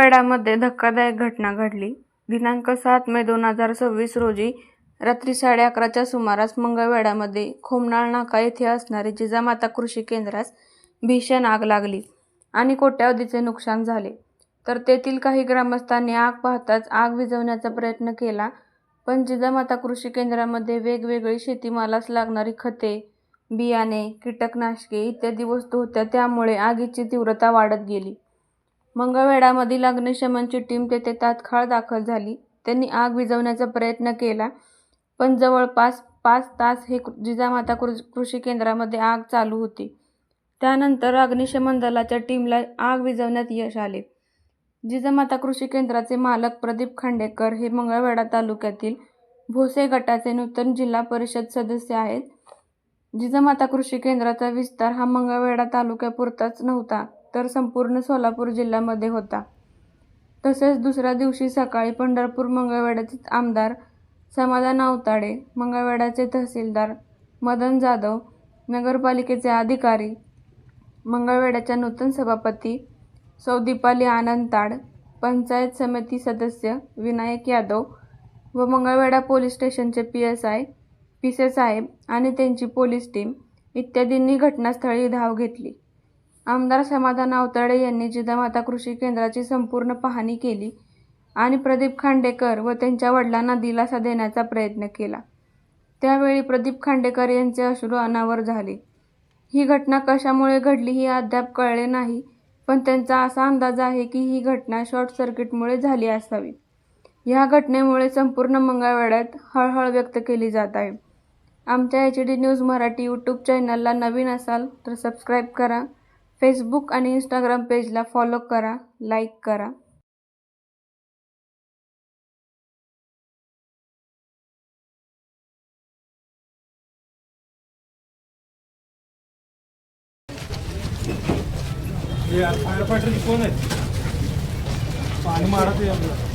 मंगळवेढ्यामध्ये धक्कादायक घटना घडली. दिनांक 7 मे 2026 रोजी रात्री 11:30च्या सुमारास मंगळवेढ्यामध्ये खोमनाळ नाका येथे असणारे जिजामाता कृषी केंद्रास भीषण आग लागली आणि कोट्यवधीचे नुकसान झाले. तर तेथील काही ग्रामस्थांनी आग पाहताच आग विझवण्याचा प्रयत्न केला, पण जिजामाता कृषी केंद्रामध्ये वेगवेगळी शेतीमालास लागणारी खते, बियाणे, कीटकनाशके इत्यादी वस्तू होत्या, त्यामुळे आगीची तीव्रता वाढत गेली. मंगळवेढ्यामधील अग्निशमनची टीम तेथे तात्काळ दाखल झाली. त्यांनी आग विझवण्याचा प्रयत्न केला, पण जवळपास 5 तास हे जिजामाता कृषी केंद्रामध्ये आग चालू होती. त्यानंतर अग्निशमन दलाच्या टीमला आग विझवण्यात यश आले. जिजामाता कृषी केंद्राचे मालक प्रदीप खांडेकर हे मंगळवेढा तालुक्यातील भोसे गटाचे नूतन जिल्हा परिषद सदस्य आहेत. जिजामाता कृषी केंद्राचा विस्तार हा मंगळवेढा तालुक्यापुरताच नव्हता, तर संपूर्ण सोलापूर जिल्ह्यामध्ये होता. तसेच दुसऱ्या दिवशी सकाळी पंढरपूर मंगळवेढ्याचे आमदार समाधान आवताडे, मंगळवेढ्याचे तहसीलदार मदन जाधव, नगरपालिकेचे अधिकारी, मंगळवेढ्याच्या नूतन सभापती सौ दीपाली आनंद ताड, पंचायत समिती सदस्य विनायक यादव व मंगळवेढा पोलीस स्टेशनचे PSI पिसे साहेब आणि त्यांची पोलीस टीम इत्यादींनी घटनास्थळी धाव घेतली. आमदार समाधान आवताडे यांनी जिजामाता कृषी केंद्राची संपूर्ण पाहणी केली आणि प्रदीप खांडेकर व त्यांच्या वडिलांना दिलासा देण्याचा प्रयत्न केला. त्यावेळी प्रदीप खांडेकर यांचे अश्रू अनावर झाले. ही घटना कशामुळे घडली हे अद्याप कळले नाही, पण त्यांचा असा अंदाज आहे की ही घटना शॉर्ट सर्किटमुळे झाली असावी. या घटनेमुळे संपूर्ण मंगळवेढ्यात हळहळ व्यक्त केली जात आहे. आमच्या HD न्यूज मराठी यूट्यूब चॅनलला नवीन असाल तर सबस्क्राईब करा. फेसबुक आणि इंस्टाग्राम पेजला फॉलो करा, लाईक करा. फायर फायटर कोण आहे? पाणी मारत आहे आपलं.